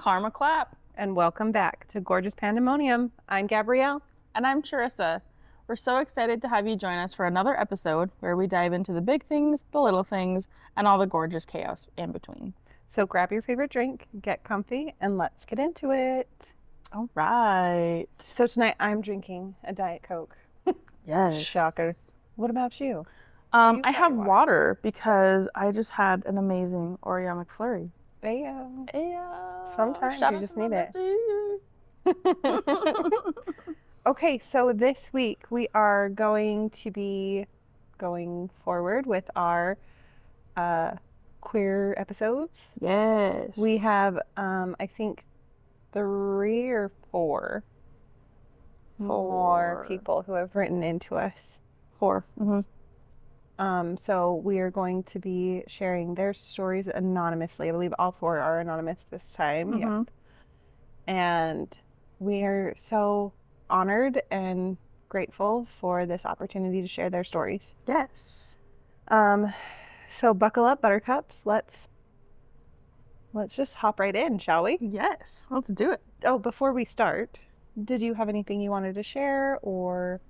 Karma clap. And welcome back to Gorgeous Pandemonium. I'm Gabrielle. And I'm Charissa. We're so excited to have you join us for another episode where we dive into the big things, the little things, and all the gorgeous chaos in between. So grab your favorite drink, get comfy, and let's get into it. All right. So tonight I'm drinking a Diet Coke. Yes. Shocker. What about you? I have water because I just had an amazing Oreo McFlurry. Ayo. Ayo. Sometimes Shout you out just to my need it. bestie. Okay, so this week we are going to be going forward with our queer episodes. Yes. We have, I think, 3 or 4 more people who have written into us. 4. Mm-hmm. So we are going to be sharing their stories anonymously. I believe all 4 are anonymous this time. Mm-hmm. Yep. And we are so honored and grateful for this opportunity to share their stories. Yes. So buckle up, buttercups. Let's just hop right in, shall we? Yes. Let's do it. Oh, before we start, did you have anything you wanted to share or?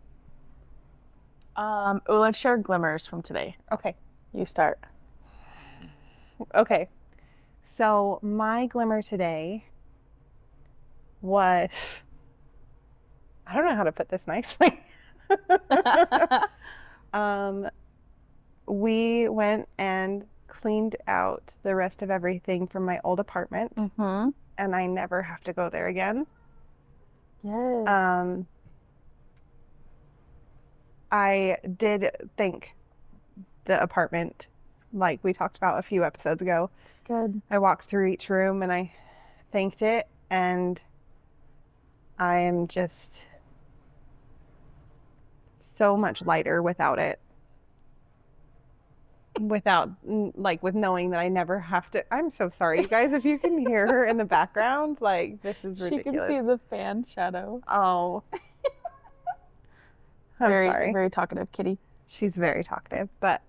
Let's share glimmers from today. Okay. You start. Okay. So my glimmer today was, I don't know how to put this nicely. We went and cleaned out the rest of everything from my old apartment, Mm-hmm. and I never have to go there again. Yes. I did thank the apartment, like we talked about a few episodes ago. Good. I walked through each room and I thanked it, and I am just so much lighter without it. Without, like, with knowing that I never have to. I'm so sorry, you guys, if you can hear her in the background, like, this is ridiculous. She can see the fan shadow. Oh. I'm sorry. Very talkative kitty. She's very talkative, but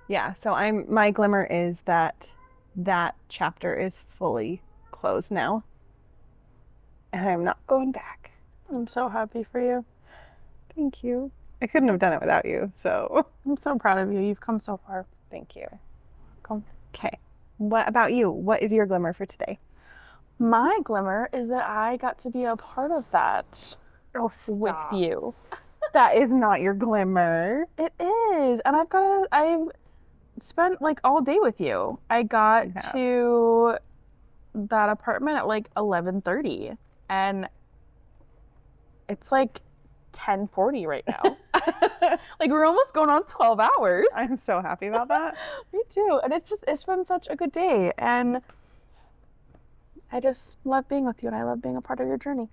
yeah, so my glimmer is that chapter is fully closed now, and I'm not going back. I'm so happy for you. Thank you. I couldn't have done it without you, so I'm so proud of you. You've come so far. thank you. Welcome. Okay. What about you? What is your glimmer for today? My glimmer is that I got to be a part of that Oh, with you. That is not your glimmer. It is. And I've spent like all day with you. I got to that apartment at like 11:30 and it's like 10:40 right now. Like we're almost going on 12 hours. I'm so happy about that. Me too. And it's been such a good day. And I just love being with you and I love being a part of your journey.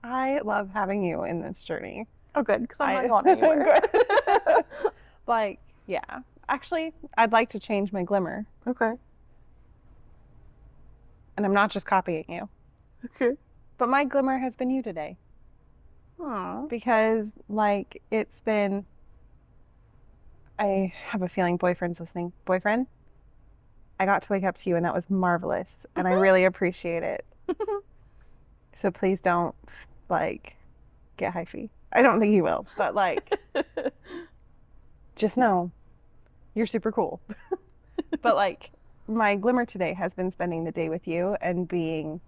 I love having you in this journey. Oh, good, because I'm not going anywhere. Like, yeah. Actually, I'd like to change my glimmer. Okay. And I'm not just copying you. Okay. But my glimmer has been you today. Aww. Because, like, it's been... I have a feeling boyfriend's listening. Boyfriend? I got to wake up to you, and that was marvelous. And I really appreciate it. So please don't, like, get hyphy. I don't think he will, but, like, just know you're super cool. But, like, my glimmer today has been spending the day with you and being...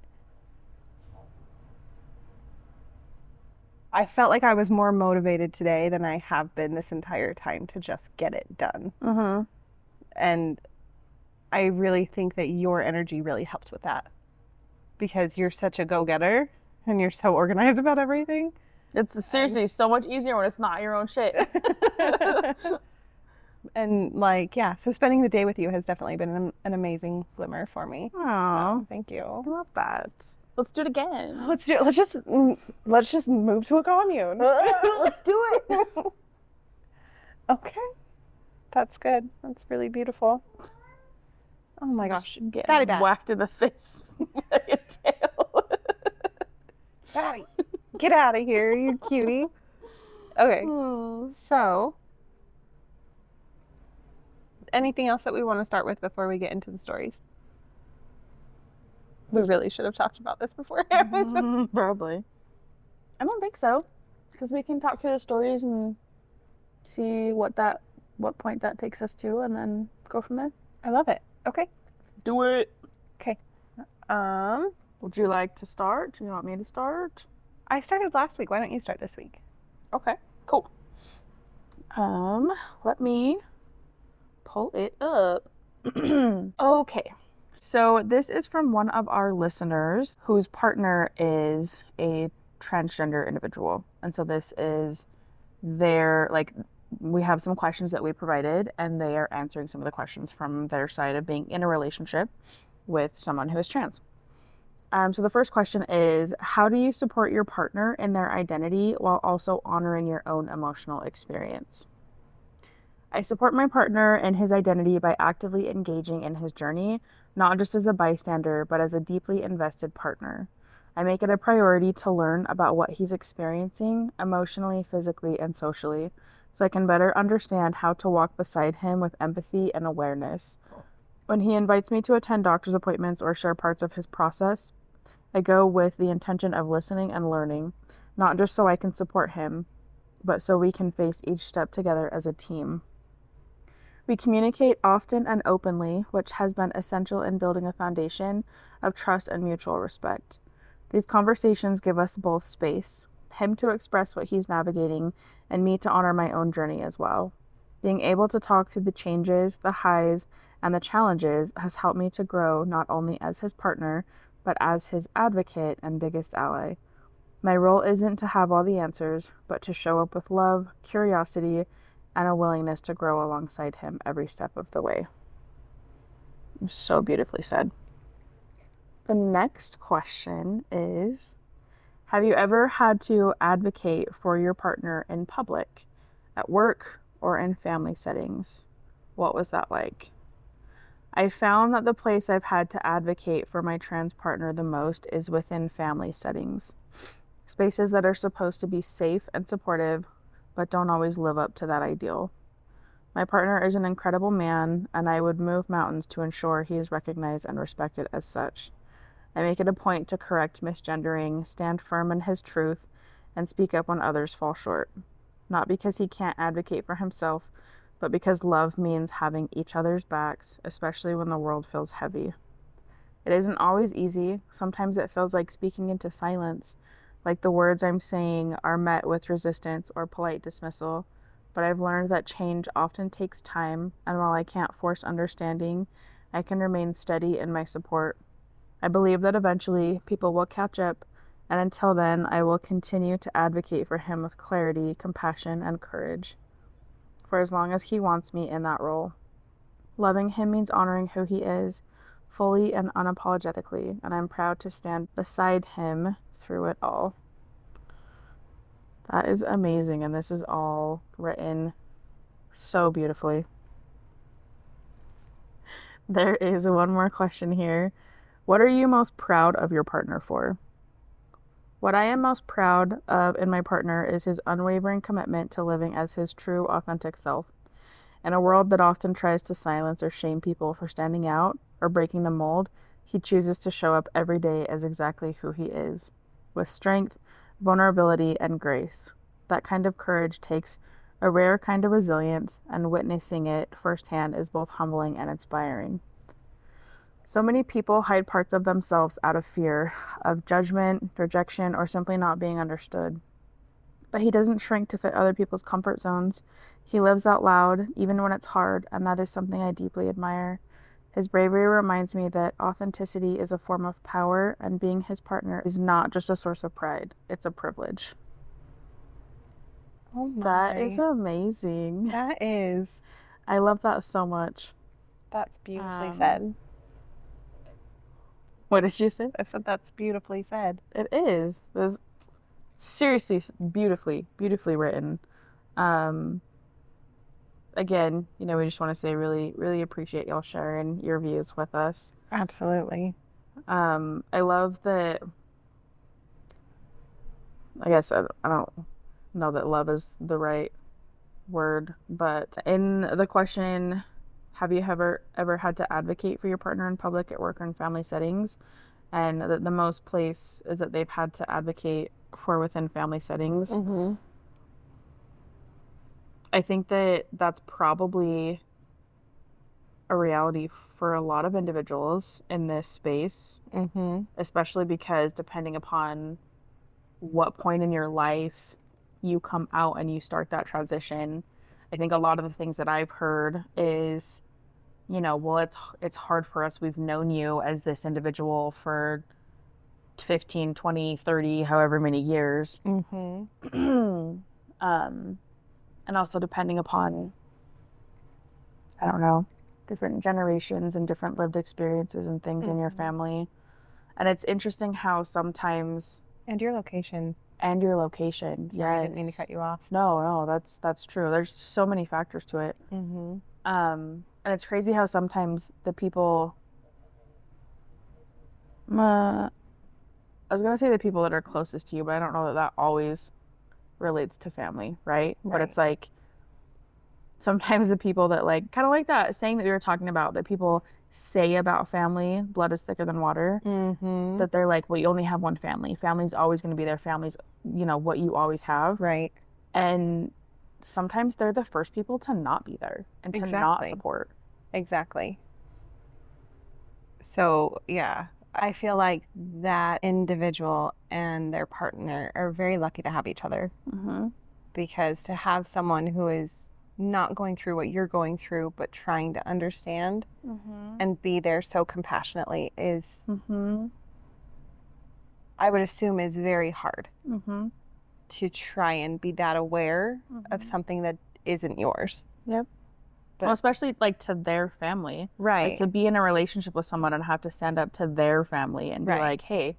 I felt like I was more motivated today than I have been this entire time to just get it done. Mm-hmm. And I really think that your energy really helped with that. Because you're such a go-getter and you're so organized about everything. It's seriously so much easier when it's not your own shit. And, like, yeah, so spending the day with you has definitely been an amazing glimmer for me. Aww. So, thank you. I love that. Let's do it again. Let's just move to a commune. Let's do it. Okay. That's good. That's really beautiful. Oh my gosh. Get Batty bat. whacked in the face by a tail. Batty, get out of here, you cutie. Okay. So, anything else that we want to start with before we get into the stories? We really should have talked about this before. Probably. I don't think so, because we can talk through the stories and see what point that takes us to, and then go from there. I love it. Okay. Do it. Okay. Would you like to start? Do you want me to start? I started last week. Why don't you start this week? Okay, cool. Let me pull it up. Okay. So this is from one of our listeners whose partner is a transgender individual. And so this is we have some questions that we provided, and they are answering some of the questions from their side of being in a relationship with someone who is trans. So the first question is, how do you support your partner in their identity while also honoring your own emotional experience? I support my partner in his identity by actively engaging in his journey, not just as a bystander, but as a deeply invested partner. I make it a priority to learn about what he's experiencing emotionally, physically, and socially, so I can better understand how to walk beside him with empathy and awareness. When he invites me to attend doctor's appointments or share parts of his process, I go with the intention of listening and learning, not just so I can support him, but so we can face each step together as a team. We communicate often and openly, which has been essential in building a foundation of trust and mutual respect. These conversations give us both space, him to express what he's navigating, and me to honor my own journey as well. Being able to talk through the changes, the highs, and the challenges has helped me to grow not only as his partner, but as his advocate and biggest ally. My role isn't to have all the answers, but to show up with love, curiosity, and a willingness to grow alongside him every step of the way. So beautifully said. The next question is, have you ever had to advocate for your partner in public, at work, or in family settings? What was that like? I found that the place I've had to advocate for my trans partner the most is within family settings. Spaces that are supposed to be safe and supportive, but don't always live up to that ideal. My partner is an incredible man, and I would move mountains to ensure he is recognized and respected as such. I make it a point to correct misgendering, stand firm in his truth, and speak up when others fall short. Not because he can't advocate for himself, but because love means having each other's backs, especially when the world feels heavy. It isn't always easy. Sometimes it feels like speaking into silence, like the words I'm saying are met with resistance or polite dismissal, but I've learned that change often takes time, and while I can't force understanding, I can remain steady in my support. I believe that eventually people will catch up, and until then, I will continue to advocate for him with clarity, compassion, and courage, for as long as he wants me in that role. Loving him means honoring who he is, fully and unapologetically, and I'm proud to stand beside him through it all. That is amazing, and this is all written so beautifully. There is one more question here. What are you most proud of your partner for? What I am most proud of in my partner is his unwavering commitment to living as his true, authentic self. In a world that often tries to silence or shame people for standing out or breaking the mold, he chooses to show up every day as exactly who he is, with strength, vulnerability, and grace. That kind of courage takes a rare kind of resilience, and witnessing it firsthand is both humbling and inspiring. So many people hide parts of themselves out of fear of judgment, rejection, or simply not being understood. But he doesn't shrink to fit other people's comfort zones. He lives out loud, even when it's hard, and that is something I deeply admire. His bravery reminds me that authenticity is a form of power, and being his partner is not just a source of pride, it's a privilege. Oh my. That is amazing. That is. I love that so much. That's beautifully said. What did you say? I said that's beautifully said. It is. It's seriously beautifully written. Again, we just want to say really, really appreciate y'all sharing your views with us. Absolutely. I love that. I guess I don't know that love is the right word, but in the question, have you ever had to advocate for your partner in public, at work, or in family settings? and the most place is that they've had to advocate for within family settings. Mm-hmm. I think that that's probably a reality for a lot of individuals in this space, Mm-hmm. especially because depending upon what point in your life you come out and you start that transition, I think a lot of the things that I've heard is, well, it's hard for us. We've known you as this individual for 15, 20, 30, however many years. Mm-hmm. And also depending upon, I don't know, different generations and different lived experiences and things in your family. And it's interesting how sometimes And your location. Yeah, I didn't mean to cut you off. No, that's true. There's so many factors to it. Mm-hmm. And it's crazy how sometimes the people, I was gonna say the people that are closest to you, but I don't know that that always relates to family, right? But it's like sometimes the people that like kind of like that saying that we were talking about that people say about family, blood is thicker than water, that they're like, well, you only have one family. Family's always going to be there. Family's, what you always have. Right. And sometimes they're the first people to not be there and to not support. Exactly. So, yeah, I feel like that individual and their partner are very lucky to have each other. Mm-hmm. Because to have someone who is not going through what you're going through, but trying to understand and be there so compassionately is, I would assume, is very hard to try and be that aware of something that isn't yours. Yep. But, well, especially like to their family. Right. Like to be in a relationship with someone and have to stand up to their family and be like, hey,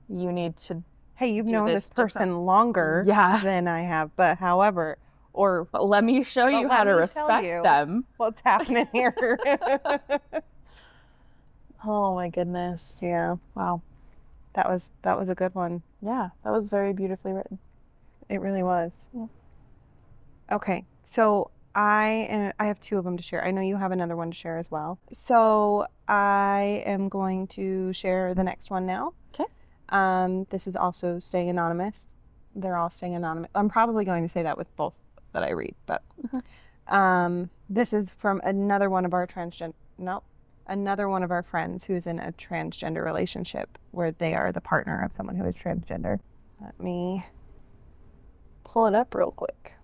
you need to. Hey, you've known this person longer than I have, but however, but let me show you how to respect them. What's happening here? Oh my goodness. Yeah. Wow. That was a good one. Yeah, that was very beautifully written. It really was. Yeah. Okay, so I have two of them to share. I know you have another one to share as well. So I am going to share the next one now. Okay. This is also staying anonymous. They're all staying anonymous. I'm probably going to say that with both that I read, but this is from another one of our friends who is in a transgender relationship where they are the partner of someone who is transgender. Let me pull it up real quick.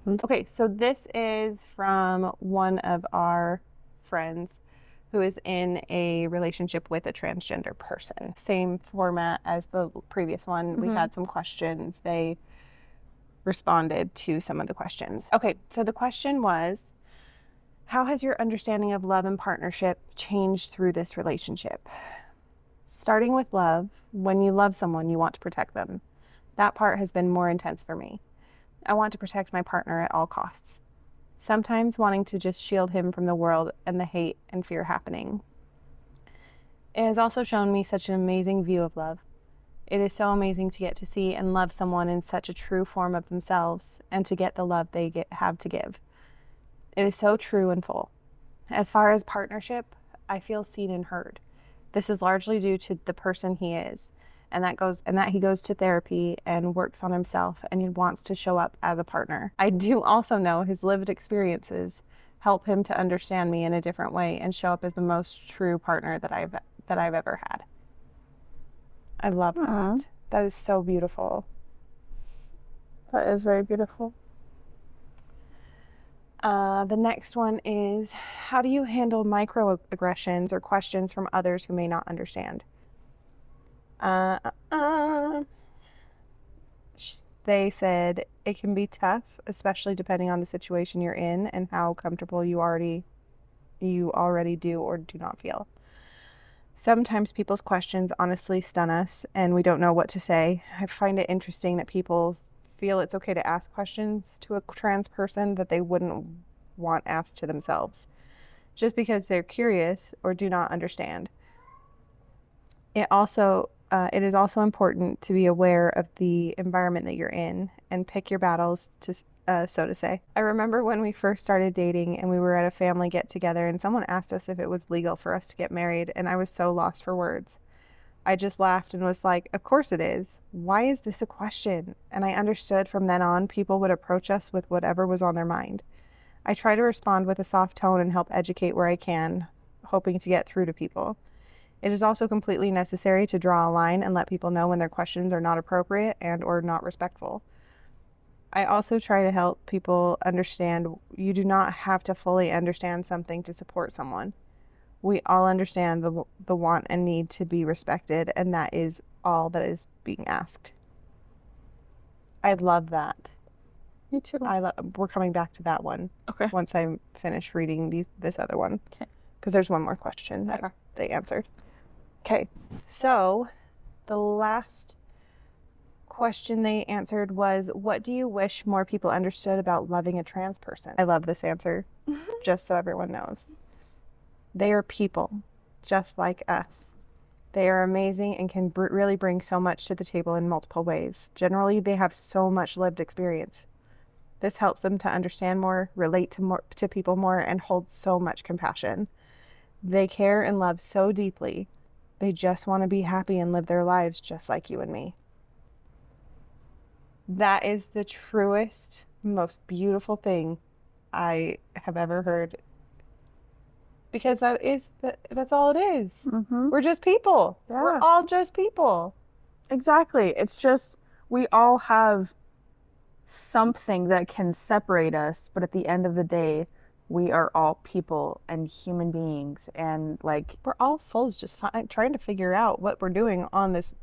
Okay, so this is from one of our friends who is in a relationship with a transgender person. Same format as the previous one. We had some questions. They responded to some of the questions. Okay, so the question was, how has your understanding of love and partnership changed through this relationship? Starting with love, when you love someone, you want to protect them. That part has been more intense for me. I want to protect my partner at all costs. Sometimes wanting to just shield him from the world and the hate and fear happening. It has also shown me such an amazing view of love. It is so amazing to get to see and love someone in such a true form of themselves and to get the love they have to give. It is so true and full. As far as partnership, I feel seen and heard. This is largely due to the person he is, and that he goes to therapy and works on himself and he wants to show up as a partner. I do also know his lived experiences help him to understand me in a different way and show up as the most true partner that I've ever had. I love that. That is so beautiful. That is very beautiful. The next one is, how do you handle microaggressions or questions from others who may not understand? They said it can be tough, especially depending on the situation you're in and how comfortable you already do or do not feel. Sometimes people's questions honestly stun us and we don't know what to say. I find it interesting that people feel it's okay to ask questions to a trans person that they wouldn't want asked to themselves, just because they're curious or do not understand. It also It is also important to be aware of the environment that you're in and pick your battles, so to say. I remember when we first started dating and we were at a family get together and someone asked us if it was legal for us to get married, and I was so lost for words. I just laughed and was like, of course it is. Why is this a question? And I understood from then on people would approach us with whatever was on their mind. I try to respond with a soft tone and help educate where I can, hoping to get through to people. It is also completely necessary to draw a line and let people know when their questions are not appropriate and or not respectful. I also try to help people understand you do not have to fully understand something to support someone. We all understand the want and need to be respected, and that is all that is being asked. I love that. Me too. We're coming back to that one. Okay. Once I finish reading this other one. Okay. Because there's one more question that they answered. Okay. So the last question they answered was, what do you wish more people understood about loving a trans person? I love this answer, just so everyone knows. They are people, just like us. They are amazing and can really bring so much to the table in multiple ways. Generally, they have so much lived experience. This helps them to understand more, relate to people more, and hold so much compassion. They care and love so deeply. They just want to be happy and live their lives just like you and me. That is the truest, most beautiful thing I have ever heard. Because that's all it is. Mm-hmm. We're just people. Yeah. We're all just people. Exactly. It's just we all have something that can separate us, but at the end of the day, we are all people and human beings, and like we're all souls just trying to figure out what we're doing on this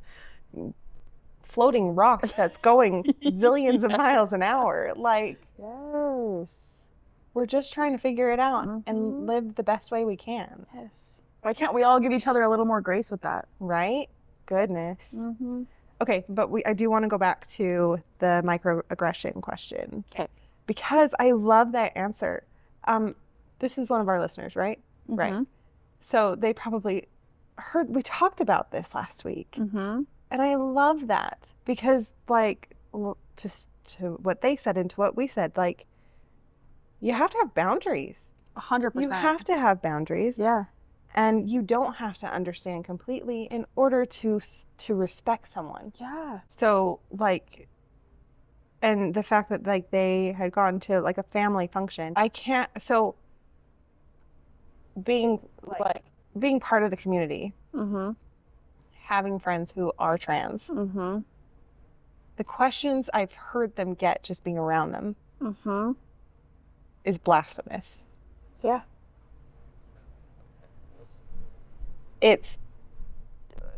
floating rock that's going zillions of miles an hour. Like, yes. We're just trying to figure it out and live the best way we can. Yes. Why can't we all give each other a little more grace with that? Right? Goodness. Okay, but I do want to go back to the microaggression question. Okay. Because I love that answer. This is one of our listeners, right? Right. So they probably heard, we talked about this last week. And I love that because, like, to what they said and to what we said, like, you have to have boundaries. 100%. You have to have boundaries. Yeah. And you don't have to understand completely in order to respect someone. Yeah. So, like, and the fact that, like, they had gone to, like, a family function, so being part of the community, having friends who are trans, the questions I've heard them get just being around them is blasphemous. Yeah. It's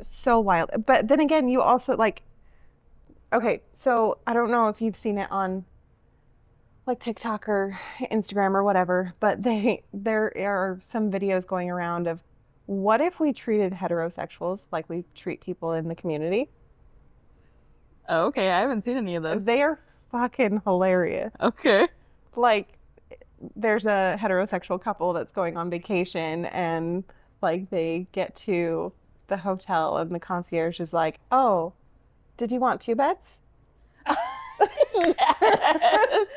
so wild. But then again, you also, like, okay, so I don't know if you've seen it on, like, TikTok or Instagram or whatever, but there are some videos going around of what if we treated heterosexuals like we treat people in the community? Oh, okay, I haven't seen any of those. They are fucking hilarious. Okay. Like, there's a heterosexual couple that's going on vacation and, like, they get to the hotel and the concierge is like, oh, did you want 2 beds? Yes.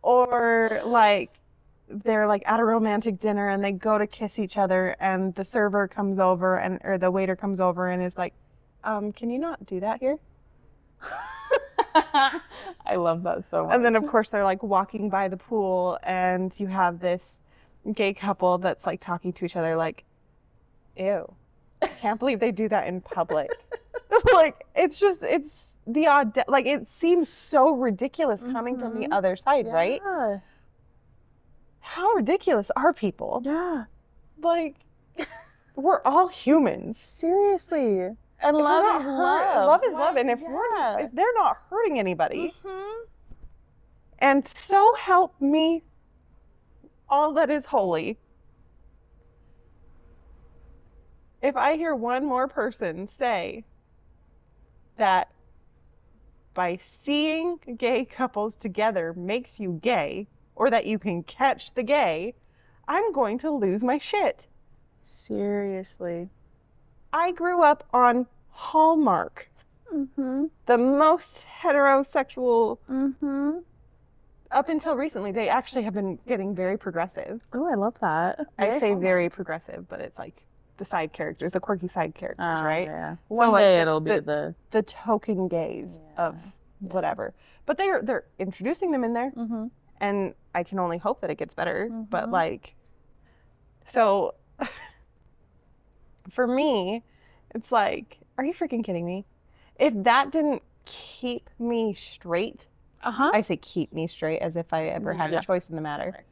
Or, like, they're, like, at a romantic dinner and they go to kiss each other and the server comes over or the waiter comes over and is like, can you not do that here? I love that so much. And then, of course, they're, like, walking by the pool and you have this gay couple that's, like, talking to each other like, ew, I can't believe they do that in public. Like, it's the odd, like, it seems so ridiculous coming from the other side, right? How ridiculous are people? Yeah. Like, we're all humans. Seriously. And love is love. Love is love. And if they're not hurting anybody, and so help me, all that is holy, if I hear one more person say that by seeing gay couples together makes you gay, or that you can catch the gay, I'm going to lose my shit. Seriously. I grew up on hallmark, Mm-hmm. the most heterosexual. Mm-hmm. Up until recently, they actually have been getting very progressive. Oh, I love that. I say very progressive, but it's like the side characters, the quirky side characters, right? Yeah. So One like day it'll be the token gays of whatever. But they're introducing them in there, Mm-hmm. and I can only hope that it gets better. Mm-hmm. But like, so for me, it's like, are you freaking kidding me? If that didn't keep me straight, I say keep me straight as if I ever had a choice in the matter. Right.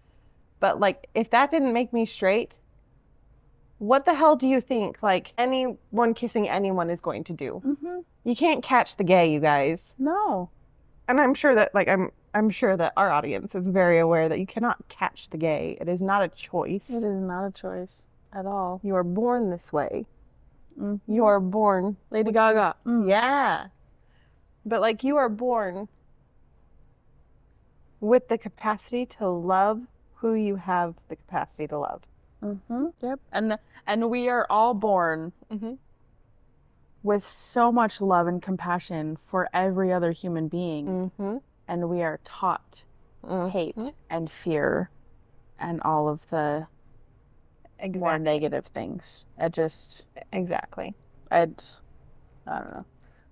But like, if that didn't make me straight, what the hell do you think like anyone kissing anyone is going to do? Mm-hmm. You can't catch the gay, you guys. No. And I'm sure that like I'm sure that our audience is very aware that you cannot catch the gay. It is not a choice. It is not a choice at all. You are born this way. Mm-hmm. You are born Lady Gaga. Yeah. But like you are born with the capacity to love who you have the capacity to love. Mm-hmm. Yep. And we are all born with so much love and compassion for every other human being. Mm-hmm. And we are taught hate and fear and all of the more negative things. I don't know.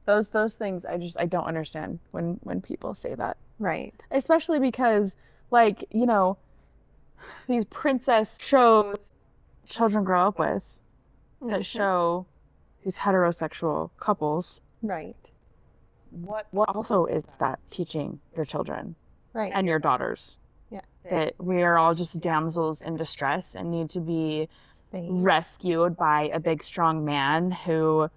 Those things I don't understand when people say that. Right. Especially because, like, you know, these princess shows children grow up with that show these heterosexual couples. Right. What also is that teaching your children? Right. And your daughters? Yeah. That we are all just damsels in distress and need to be rescued by a big, strong man who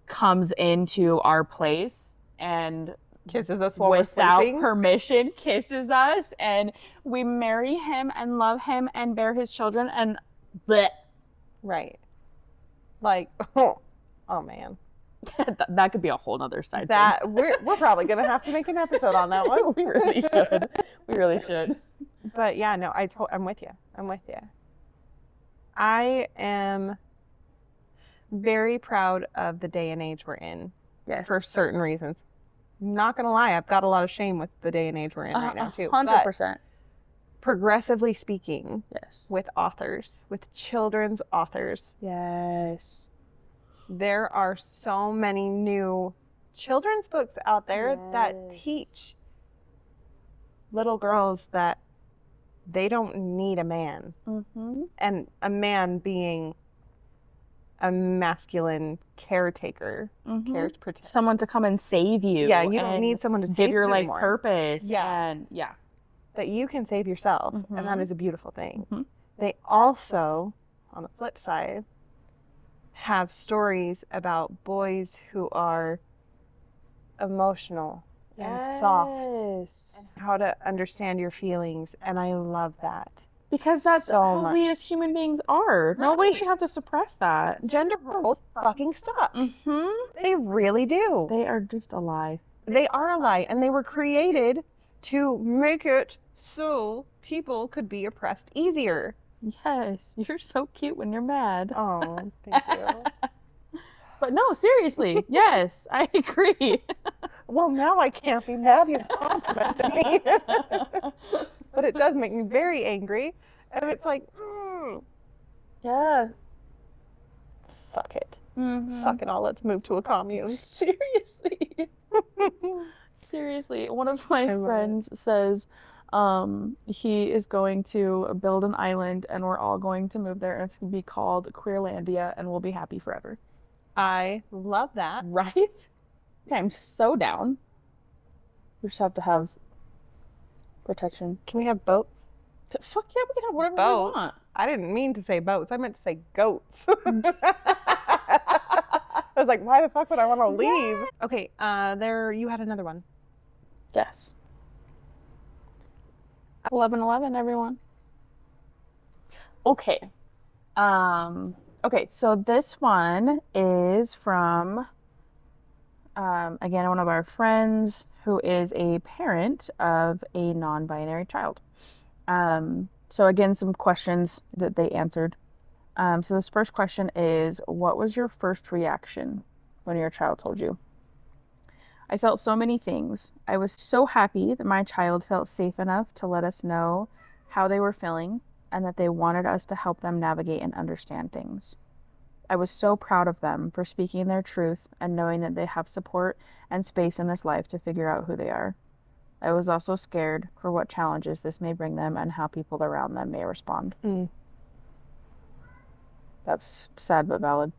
comes into our place and kisses us while without we're sleeping. permission, kisses us, and we marry him and love him and bear his children and bleh. Right. Like, oh man. That could be a whole nother side thing. We're probably gonna have to make an episode on that one. We really should. We really should. But yeah, no, I'm with you. I am very proud of the day and age we're in. Yes. For certain reasons. Not gonna lie, I've got a lot of shame with the day and age we're in right now too. 100%. Progressively speaking, yes, with authors, with children's authors, yes, there are so many new children's books out there that teach little girls that they don't need a man, and a man being a masculine caretaker, someone to come and save you. Yeah, you don't need someone to give your life anymore. Purpose. Yeah, and that you can save yourself, and that is a beautiful thing. They also, on the flip side, have stories about boys who are emotional and soft, and how to understand your feelings, and I love that. Because that's how we as human beings are. Right. Nobody should have to suppress that. Gender roles fucking suck. They really do. They are just a lie. They are a lie, and they were created to make it so people could be oppressed easier. Yes, you're so cute when you're mad. Oh, thank you. But no, seriously, yes, I agree. Well, now I can't be mad. You complimented me. But it does make me very angry. And it's like, yeah. Fuck it. Fuck it all. Let's move to a commune. Seriously. Seriously. One of my friends says he is going to build an island and we're all going to move there and it's going to be called Queerlandia and we'll be happy forever. I love that. Right? Okay, I'm so down. We just have to have protection. Can we have boats? Fuck yeah, we can have whatever we want. I didn't mean to say boats. I meant to say goats. I was like, why the fuck would I want to leave? Yeah. Okay, there, you had another one. Yes. 11/11, everyone. Okay. Okay, so this one is from, again, one of our friends who is a parent of a non-binary child. So again, some questions that they answered. So this first question is, what was your first reaction when your child told you. I felt so many things. I was so happy that my child felt safe enough to let us know how they were feeling and that they wanted us to help them navigate and understand things. I was so proud of them for speaking their truth and knowing that they have support and space in this life to figure out who they are. I was also scared for what challenges this may bring them and how people around them may respond. That's sad but valid.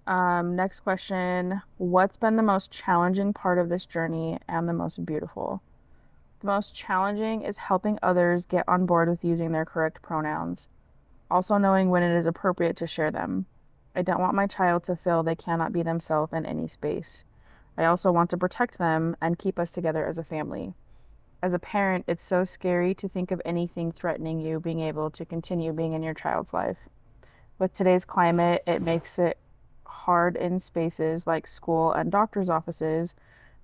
Next question. What's been the most challenging part of this journey and the most beautiful? The most challenging is helping others get on board with using their correct pronouns. Also knowing when it is appropriate to share them. I don't want my child to feel they cannot be themselves in any space. I also want to protect them and keep us together as a family. As a parent, it's so scary to think of anything threatening you being able to continue being in your child's life. With today's climate, it makes it hard in spaces like school and doctor's offices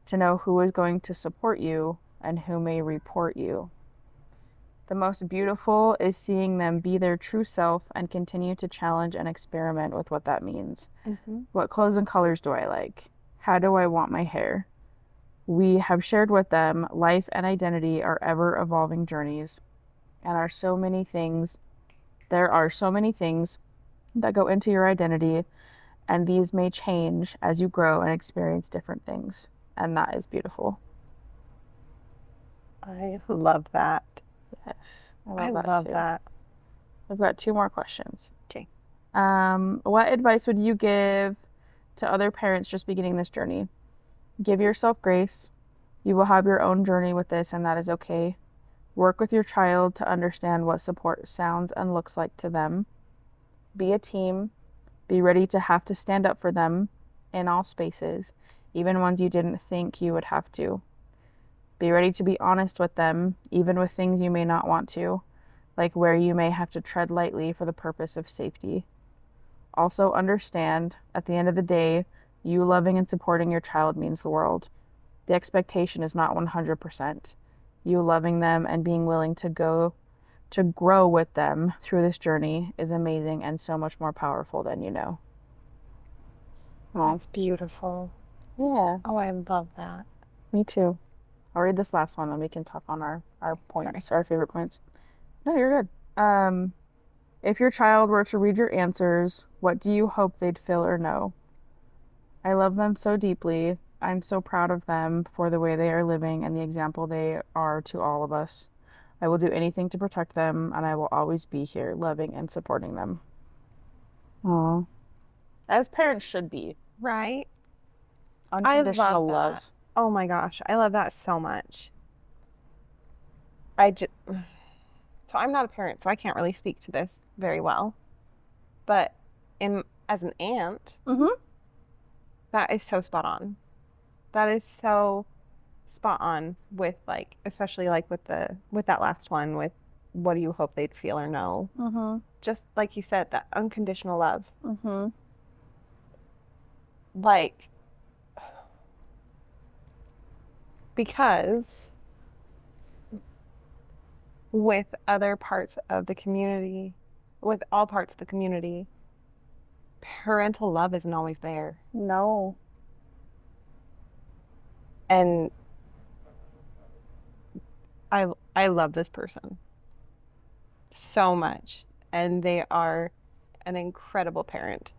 to know who is going to support you and who may report you. The most beautiful is seeing them be their true self and continue to challenge and experiment with what that means. What clothes and colors do I like? How do I want my hair? We have shared with them life and identity are ever evolving journeys, and there are so many things that go into your identity, and these may change as you grow and experience different things, and that is beautiful. I love that. Yes, I love that. I've got 2 more questions. Okay. What advice would you give to other parents just beginning this journey? Give yourself grace. You will have your own journey with this, and that is okay. Work with your child to understand what support sounds and looks like to them. Be a team. Be ready to have to stand up for them in all spaces, even ones you didn't think you would have to. Be ready to be honest with them, even with things you may not want to, like where you may have to tread lightly for the purpose of safety. Also understand, at the end of the day, you loving and supporting your child means the world. The expectation is not 100%. You loving them and being willing to grow with them through this journey is amazing and so much more powerful than you know. That's beautiful. Yeah. Oh, I love that. Me too. I'll read this last one and we can talk on our points, our favorite points. No, you're good. If your child were to read your answers, what do you hope they'd feel or know? I love them so deeply. I'm so proud of them for the way they are living and the example they are to all of us. I will do anything to protect them, and I will always be here, loving and supporting them. Aww. As parents should be. Right? Unconditional love. Oh my gosh, I love that so much. So I'm not a parent, so I can't really speak to this very well. But as an aunt, that is so spot on. That is so spot on with especially with that last one with what do you hope they'd feel or know. Just like you said, that unconditional love. Because with other parts of the community, with all parts of the community, parental love isn't always there. No. And I love this person so much, and they are an incredible parent.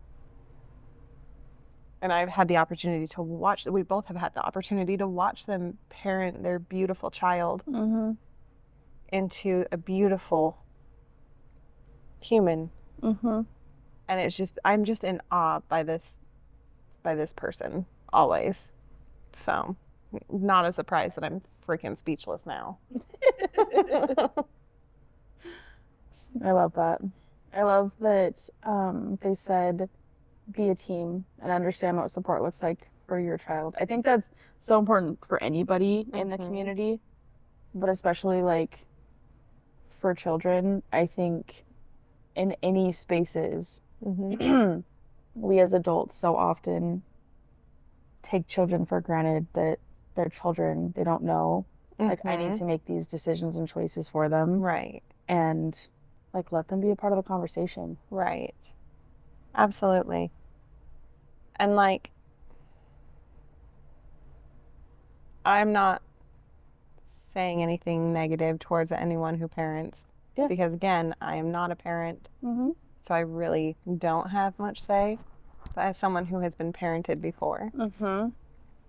And I've had the opportunity to watch, we both have had the opportunity to watch them parent their beautiful child into a beautiful human. And it's just, I'm just in awe by this person always. So not a surprise that I'm freaking speechless now. I love that. I love that they said be a team and understand what support looks like for your child. I think that's so important for anybody in the community, but especially for children. I think in any spaces, we as adults so often take children for granted that they're children. They don't know. I need to make these decisions and choices for them. Right. And let them be a part of the conversation. Right. Absolutely. And I'm not saying anything negative towards anyone who parents. Yeah. Because again, I am not a parent. Mm-hmm. So I really don't have much say. But as someone who has been parented before Mm-hmm.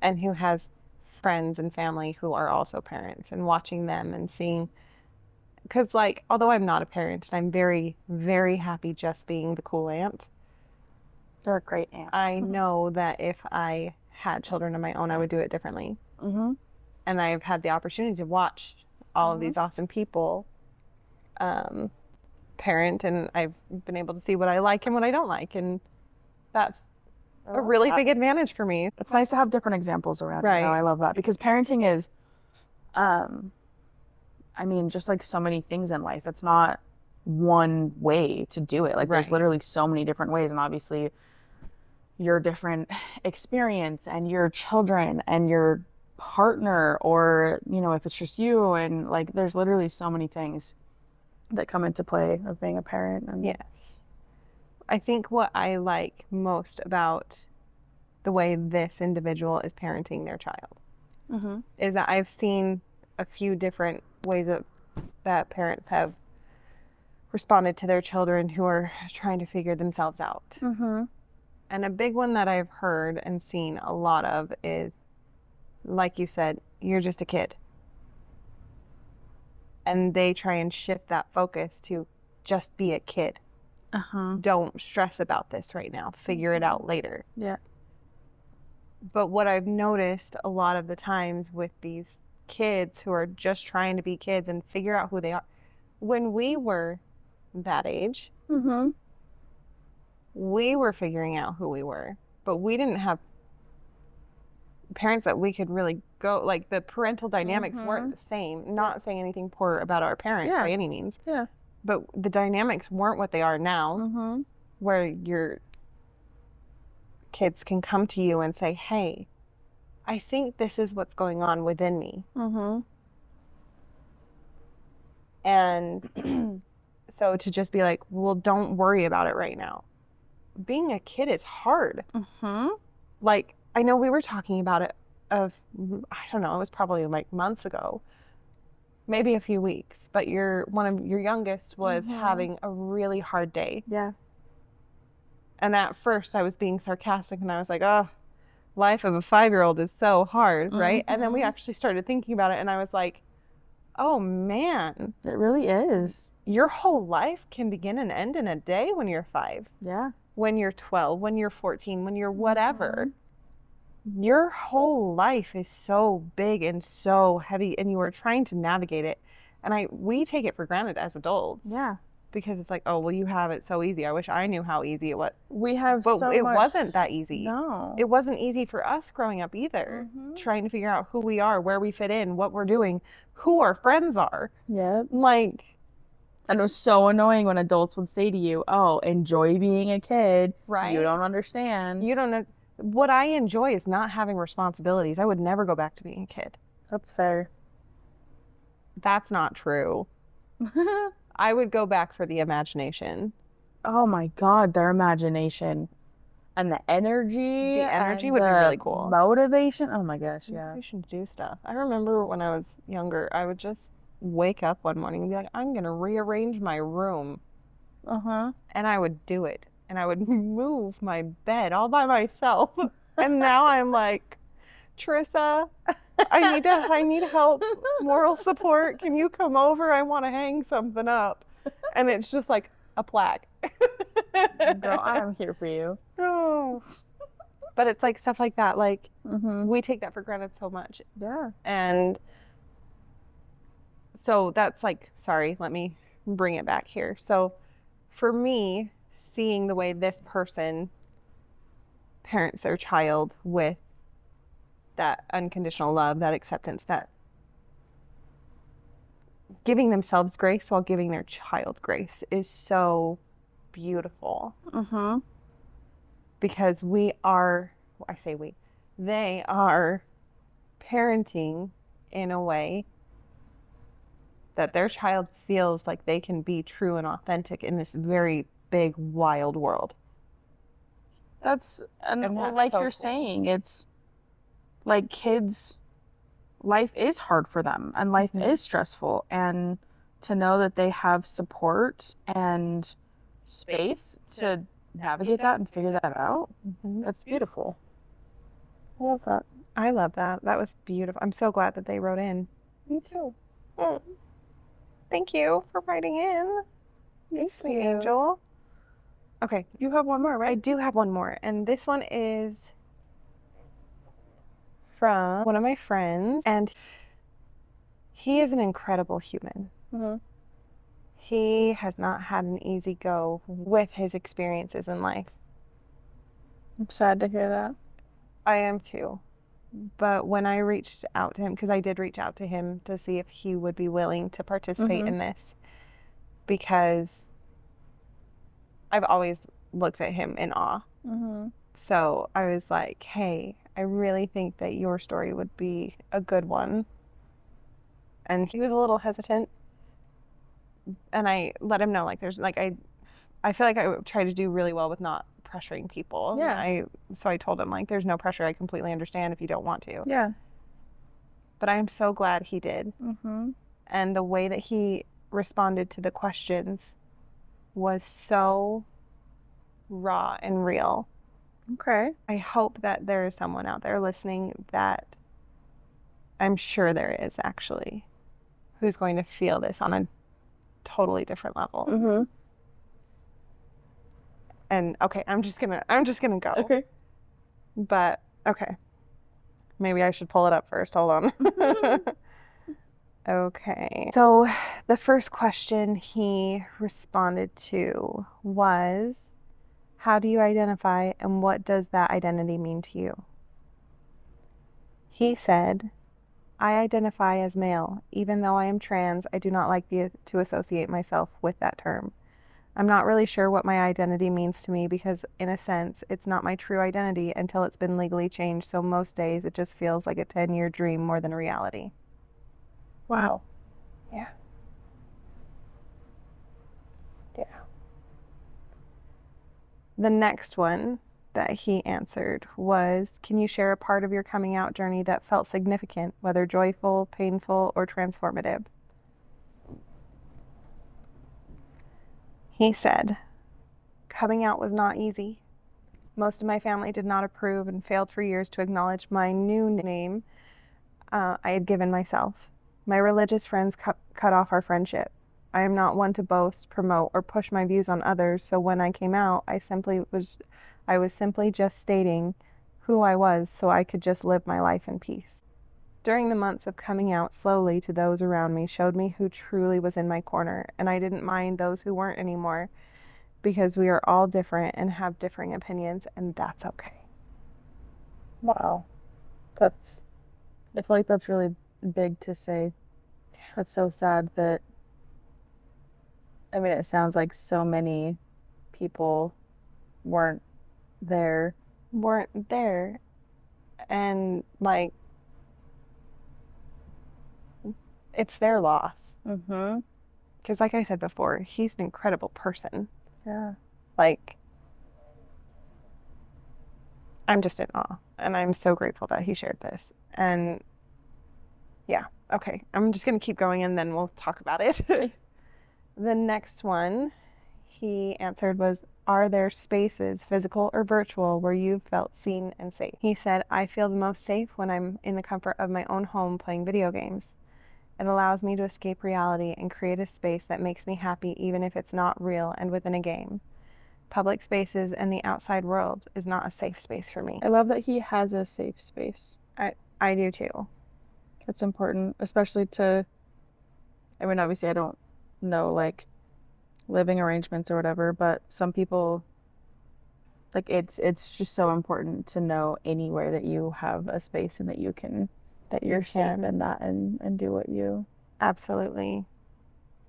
and who has friends and family who are also parents and watching them and seeing, because like, although I'm not a parent, I'm very, very happy just being the cool aunt. They're a great aunt. I know that if I had children of my own, I would do it differently. Mm-hmm. And I've had the opportunity to watch all of these awesome people parent, and I've been able to see what I like and what I don't like. And that's a really big advantage for me. It's nice to have different examples around. Right. You know, I love that because parenting is, I mean, just like so many things in life, it's not one way to do it. Like there's literally so many different ways. And obviously your different experience and your children and your partner, or, you know, if it's just you, and like there's literally so many things that come into play of being a parent. And yes, I think what I like most about the way this individual is parenting their child is that I've seen a few different ways that parents have responded to their children who are trying to figure themselves out. And a big one that I've heard and seen a lot of is, like you said, you're just a kid. And they try and shift that focus to just be a kid. Don't stress about this right now. Figure it out later. Yeah. But what I've noticed a lot of the times with these kids who are just trying to be kids and figure out who they are, when we were that age, we were figuring out who we were, but we didn't have parents that we could really go, like the parental dynamics weren't the same. Not saying anything poor about our parents by any means. Yeah. But the dynamics weren't what they are now, where your kids can come to you and say, hey, I think this is what's going on within me. And so to just be like, well, don't worry about it right now. Being a kid is hard. Like, I know we were talking about it I don't know, it was probably like months ago, maybe a few weeks, but one of your youngest was having a really hard day. Yeah. And at first I was being sarcastic and I was like, oh, life of a 5-year-old is so hard, right? And then we actually started thinking about it and I was like, oh man. It really is. Your whole life can begin and end in a day when you're 5. Yeah. When you're 12, when you're 14, when you're whatever. Your whole life is so big and so heavy and you are trying to navigate it. And we take it for granted as adults. Yeah. Because it's like, oh, well, you have it so easy. I wish I knew how easy it was. We have but so it much... wasn't that easy. No. It wasn't easy for us growing up either. Trying to figure out who we are, where we fit in, what we're doing, who our friends are. Yep. Like... And it was so annoying when adults would say to you, oh, enjoy being a kid. Right. You don't understand. You don't know. What I enjoy is not having responsibilities. I would never go back to being a kid. That's fair. That's not true. I would go back for the imagination. Oh my God, their imagination. And the energy. The energy would be really cool. Motivation. Oh my gosh, yeah. We should do stuff. I remember when I was younger, I would just wake up one morning and be like, I'm going to rearrange my room. And I would do it. And I would move my bed all by myself. And now I'm like, Trissa, I need help, moral support. Can you come over? I want to hang something up. And it's just like a plaque. Girl, I'm here for you. Oh. But it's like stuff like that. Like, we take that for granted so much. Yeah. And so that's like, sorry, let me bring it back here. So for me, seeing the way this person parents their child with that unconditional love, that acceptance, that giving themselves grace while giving their child grace is so beautiful. Because they are parenting in a way that their child feels like they can be true and authentic in this very big, wild world. And like so you're saying, it's like kids life is hard for them and life is stressful, and to know that they have support and space to navigate that and figure that out, that's beautiful. I love that. I love that. That was beautiful. I'm so glad that they wrote in. Me too. Thank you for writing in. Thank Sweet you. angel. Okay. You have one more, right? I do have one more. And this one is from one of my friends. And he is an incredible human. He has not had an easy go with his experiences in life. I'm sad to hear that. I am too. But when I reached out to him, because I did reach out to him to see if he would be willing to participate in this, because I've always looked at him in awe. So I was like, hey, I really think that your story would be a good one. And he was a little hesitant. And I let him know, like, there's, like, I feel like I try to do really well with not pressuring people. Yeah. So I told him, like, there's no pressure. I completely understand if you don't want to. Yeah. But I'm so glad he did. And the way that he responded to the questions was so raw and real. Okay. I hope that there is someone out there listening that, I'm sure there is actually, who's going to feel this on a totally different level. And okay, I'm just gonna go. Okay. But okay, maybe I should pull it up first. Hold on. Okay, so the first question he responded to was, how do you identify and what does that identity mean to you? He said, I identify as male. Even though I am trans, I do not like to associate myself with that term. I'm not really sure what my identity means to me because, in a sense, it's not my true identity until it's been legally changed, so most days it just feels like a 10-year dream more than a reality. Wow. Yeah. The next one that he answered was, can you share a part of your coming out journey that felt significant, whether joyful, painful, or transformative? He said, coming out was not easy. Most of my family did not approve and failed for years to acknowledge my new name I had given myself. My religious friends cut off our friendship. I am not one to boast, promote, or push my views on others, so when I came out, I was simply just stating who I was so I could just live my life in peace. During the months of coming out slowly to those around me showed me who truly was in my corner, and I didn't mind those who weren't anymore because we are all different and have differing opinions, and that's okay. Wow. I feel like that's really big to say. That's so sad that, I mean, it sounds like so many people weren't there. And, like, it's their loss. Because, like I said before, he's an incredible person. Yeah. Like, I'm just in awe. And I'm so grateful that he shared this. And, yeah. Okay. I'm just going to keep going and then we'll talk about it. The next one he answered was, are there spaces, physical or virtual, where you felt seen and safe? He said, I feel the most safe when I'm in the comfort of my own home playing video games. It allows me to escape reality and create a space that makes me happy even if it's not real and within a game. Public spaces and the outside world is not a safe space for me. I love that he has a safe space. I do too. It's important, especially to, I mean, obviously I don't know, like, living arrangements or whatever, but some people, like, it's just so important to know anywhere that you have a space and that you can, that you're safe in that and do what you. Absolutely.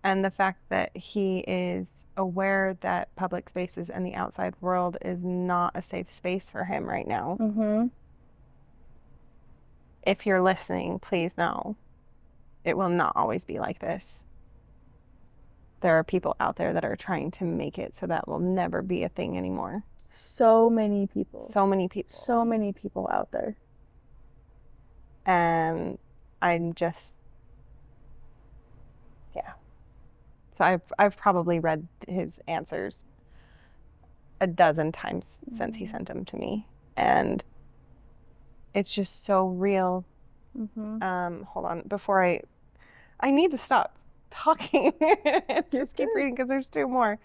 And the fact that he is aware that public spaces and the outside world is not a safe space for him right now. If you're listening, please know it will not always be like this. There are people out there that are trying to make it so that will never be a thing anymore. So many people. So many people. So many people out there. And I'm just, yeah. So I've probably read his answers a dozen times since he sent them to me, and it's just so real. Hold on, before I need to stop talking and just keep reading because there's two more.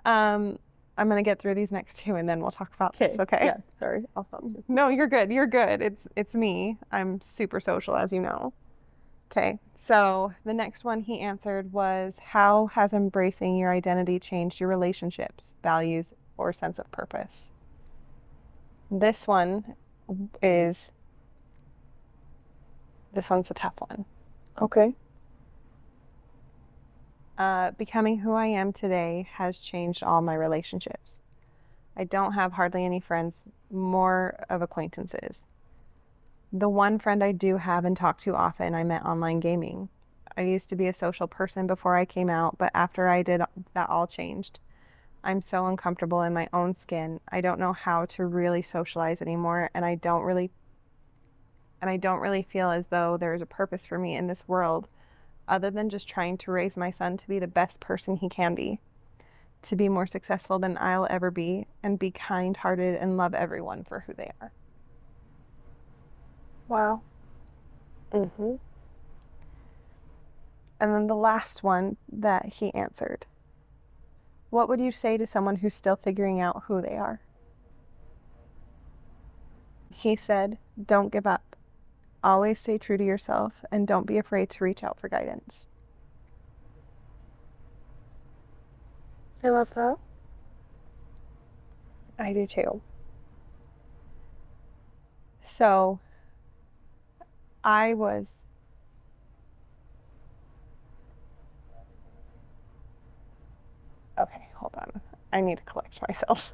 I'm gonna get through these next two and then we'll talk about this. Okay. Yeah. Sorry, I'll stop too. No, you're good. You're good. It's me. I'm super social, as you know. Okay. So the next one he answered was, how has embracing your identity changed your relationships, values, or sense of purpose? This one's a tough one. Okay. Becoming who I am today has changed all my relationships. I don't have hardly any friends, more of acquaintances. The one friend I do have and talk to often, I met online gaming. I used to be a social person before I came out, but after I did, that all changed. I'm so uncomfortable in my own skin. I don't know how to really socialize anymore, and I don't really feel as though there's a purpose for me in this world other than just trying to raise my son to be the best person he can be, to be more successful than I'll ever be, and be kind-hearted and love everyone for who they are. Wow. And then the last one that he answered. What would you say to someone who's still figuring out who they are? He said, don't give up. Always stay true to yourself and don't be afraid to reach out for guidance. I love that. I do too. So I was okay, hold on. I need to collect myself.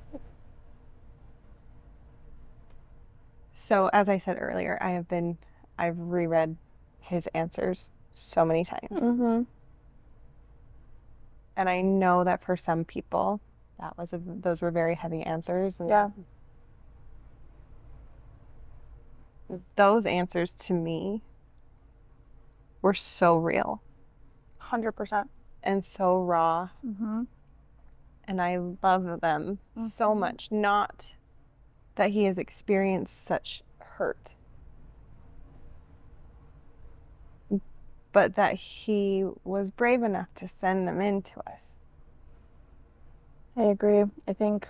So as I said earlier, I've reread his answers so many times. And I know that for some people, those were very heavy answers. And Yeah. those answers to me were so real. 100%. And so raw. And I love them so much. Not that he has experienced such hurt, but that he was brave enough to send them in to us. I agree. I think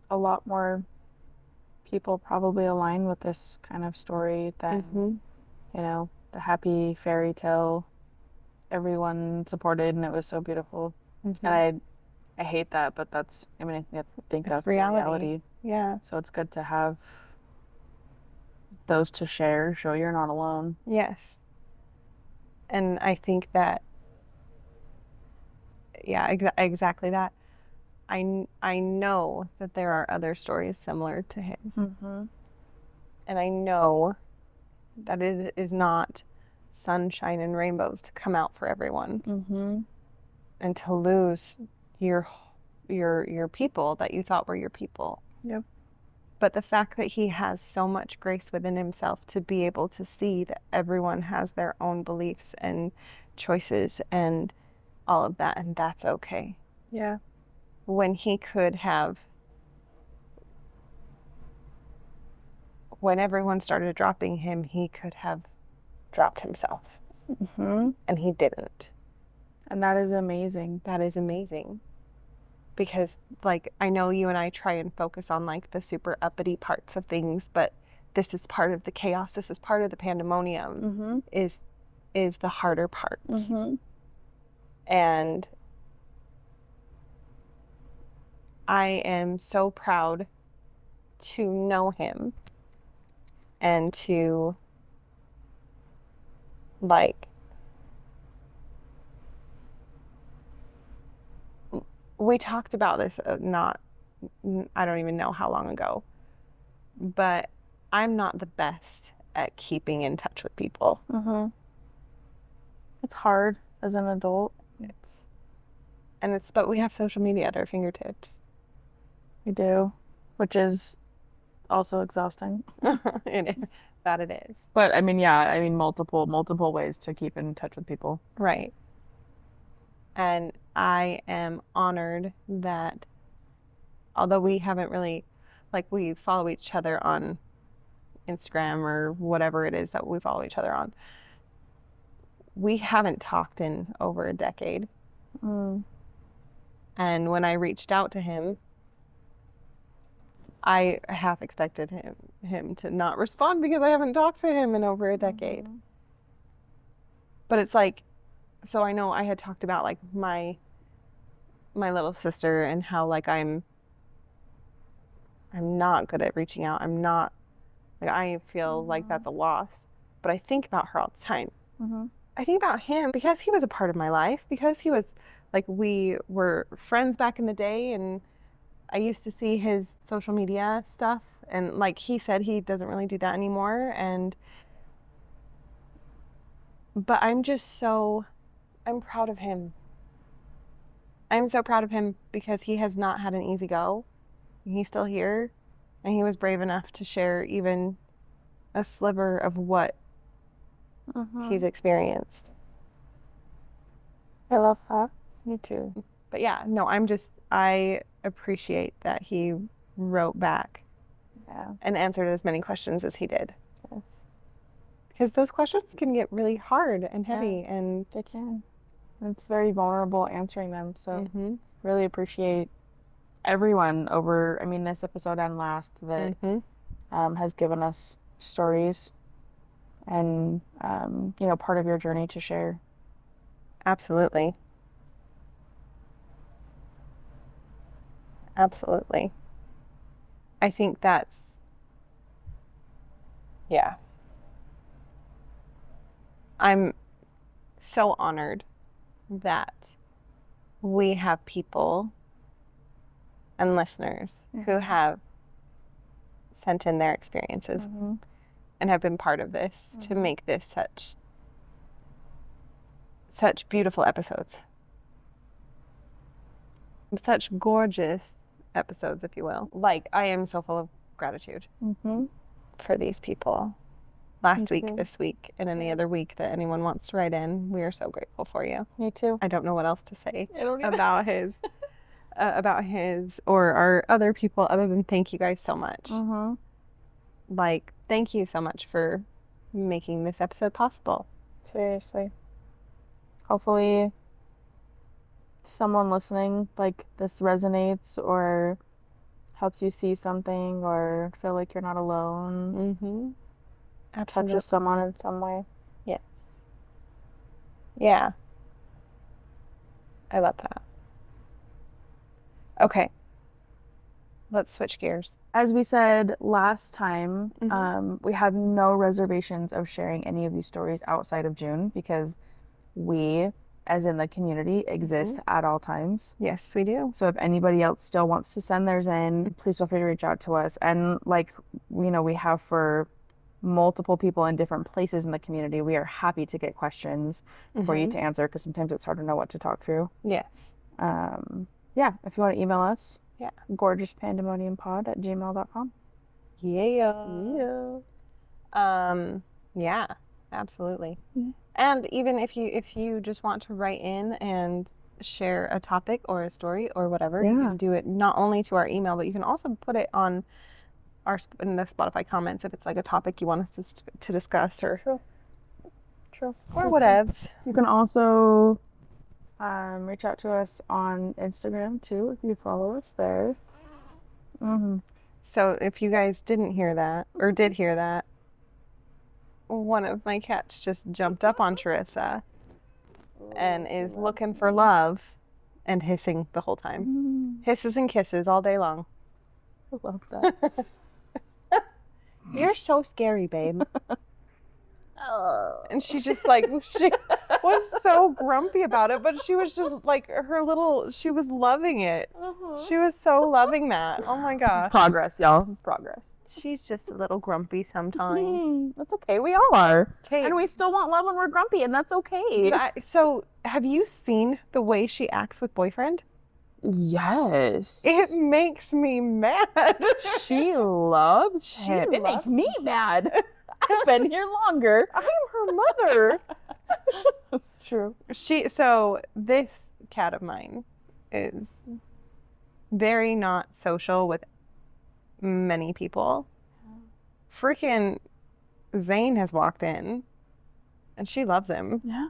a lot more people probably align with this kind of story than, you know, the happy fairy tale, everyone supported and it was so beautiful. And I hate that, but that's, I mean, I think that's reality. Yeah. So it's good to have those to share, show you're not alone. Yes. And I think that, yeah, exactly that. I know that there are other stories similar to his. And I know that it is not sunshine and rainbows to come out for everyone. And to lose your people that you thought were your people. Yep. But the fact that he has so much grace within himself to be able to see that everyone has their own beliefs and choices and all of that, and that's okay. Yeah. When he could have, when everyone started dropping him, he could have dropped himself. And he didn't. And that is amazing. That is amazing. Because, like, I know you and I try and focus on, like, the super uppity parts of things, but this is part of the chaos. This is part of the pandemonium, is the harder parts. And I am so proud to know him and to, like, we talked about this I don't even know how long ago, but I'm not the best at keeping in touch with people. It's hard as an adult. But we have social media at our fingertips. We do, which is Also exhausting. That it is. But I mean, yeah, I mean, multiple ways to keep in touch with people. Right. And I am honored that although we haven't really, like, we follow each other on Instagram or whatever it is that we follow each other on, we haven't talked in over a decade. Mm. And when I reached out to him, I half expected him to not respond because I haven't talked to him in over a decade. Mm-hmm. But it's like, so I know I had talked about like my little sister and how like I'm not good at reaching out. I'm not, like, I feel like that's a loss. But I think about her all the time. Mm-hmm. I think about him because he was a part of my life, because he was, like, we were friends back in the day, and I used to see his social media stuff, and like he said, he doesn't really do that anymore. But I'm proud of him. I'm so proud of him because he has not had an easy go. He's still here, and he was brave enough to share even a sliver of what he's experienced. I love that. Me too. But yeah, no, I appreciate that he wrote back and answered as many questions as he did. Yes. Because those questions can get really hard and heavy, and they can. It's very vulnerable answering them. So really appreciate everyone over, I mean, this episode and last that has given us stories and, you know, part of your journey to share. Absolutely. Absolutely. I think that's, yeah. I'm so honored that we have people and listeners who have sent in their experiences and have been part of this to make this such beautiful episodes. Such gorgeous episodes, if you will. Like, I am so full of gratitude for these people. Last week, this week, and any other week that anyone wants to write in, we are so grateful for you. Me too. I don't know what else to say about his or our other people other than thank you guys so much. Like, thank you so much for making this episode possible. Seriously. Hopefully someone listening, like, this resonates or helps you see something or feel like you're not alone. Absolutely. Touches someone in some way. Yes. Yeah. I love that. Okay. Let's switch gears. As we said last time, we have no reservations of sharing any of these stories outside of June because we, as in the community, exist at all times. Yes, we do. So if anybody else still wants to send theirs in, please feel free to reach out to us. And like, you know, we have for multiple people in different places in the community, we are happy to get questions for you to answer because sometimes it's hard to know what to talk through. Yes. Yeah, if you want to email us, gorgouspandemoniumpod@gmail.com. Yeah, absolutely. And even if you just want to write in and share a topic or a story or whatever, you can do it not only to our email, but you can also put it on in the Spotify comments if it's like a topic you want us to discuss or or whatever. You can also reach out to us on Instagram too if you follow us there. So if you guys didn't hear that or did hear that, one of my cats just jumped up on Teresa and is looking for love and hissing the whole time. Hisses and kisses all day long. I love that. You're so scary, babe. And she just like, she was so grumpy about it, but she was just like she was loving it. She was so loving that. Oh my gosh. It's progress, y'all. It's progress. She's just a little grumpy sometimes. That's okay. We all are. Okay. And we still want love when we're grumpy, and that's okay. So have you seen the way she acts with boyfriend? Yes. It makes me mad. She loves him. It makes me mad. I've been here longer. I'm her mother. That's true. So this cat of mine is very not social with many people. Freaking Zane has walked in and she loves him. Yeah.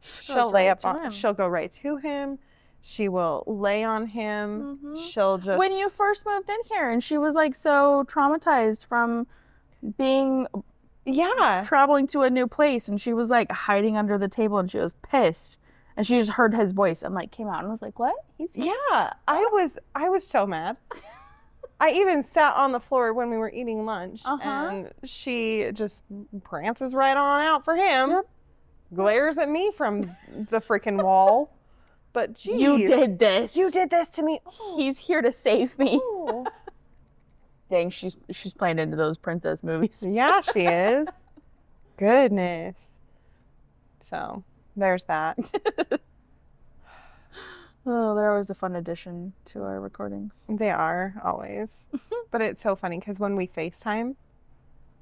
She'll lay up on him. She'll go right to him. She will lay on him. She'll just. When you first moved in here and she was like so traumatized from being traveling to a new place, and she was like hiding under the table and she was pissed, and she just heard his voice and like came out and was like, "What?" Yeah, I was so mad. I even sat on the floor when we were eating lunch, and she just prances right on out for him. Glares at me from the freaking wall. But geez, you did this. You did this to me. Oh. He's here to save me. Oh. Dang, she's playing into those princess movies. Yeah, she is. Goodness. So there's that. Oh, they're always a fun addition to our recordings. They are, always. But it's so funny because when we FaceTime,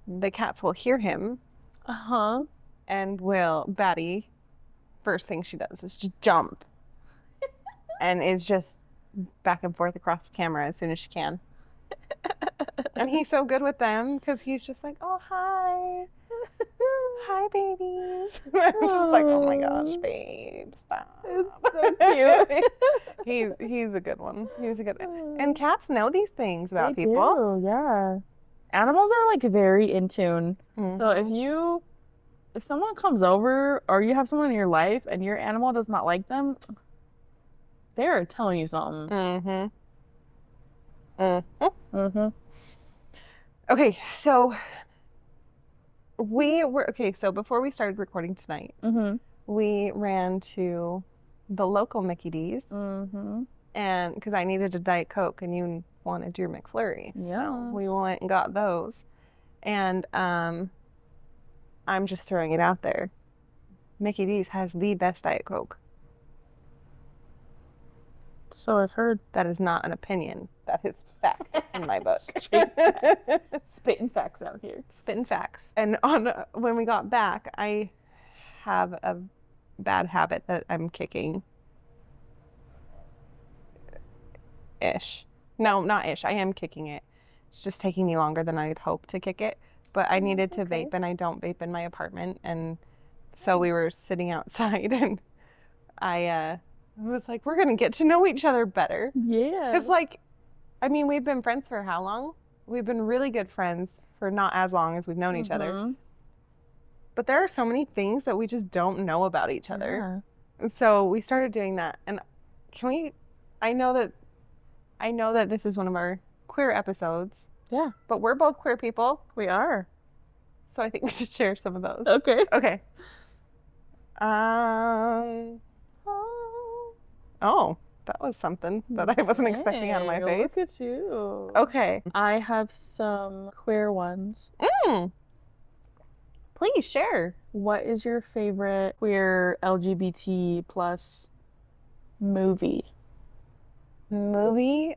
the cats will hear him. And Batty, first thing she does is just jump. And is just back and forth across the camera as soon as she can. And he's so good with them because he's just like, "Oh, hi. Hi, babies." I'm just like, "Oh my gosh, babe, stop." It's so cute. He's a good one. He's a good one. And cats know these things about people. Do, yeah. Animals are like very in tune. So if someone comes over or you have someone in your life and your animal does not like them, they're telling you something. Okay, so so before we started recording tonight, we ran to the local Mickey D's, and because I needed a Diet Coke and you wanted your McFlurry, so we went and got those, and I'm just throwing it out there. Mickey D's has the best Diet Coke. So I've heard. That is not an opinion. That is fact in my book. Spitting facts out here. Spitting facts. And when we got back, I have a bad habit that I'm kicking. Ish. No, not ish. I am kicking it. It's just taking me longer than I'd hoped to kick it. But I needed to vape, and I don't vape in my apartment. And so we were sitting outside, and I was like, we're going to get to know each other better. Yeah. Because, like, I mean, we've been friends for how long? We've been really good friends for not as long as we've known each other. But there are so many things that we just don't know about each other. And so we started doing that. And I know that this is one of our queer episodes. Yeah. But we're both queer people. We are. So I think we should share some of those. Okay. Okay. Oh, that was something that I wasn't expecting out of my face. Look at you. Okay. I have some queer ones. Please share. What is your favorite queer LGBT plus movie? Movie?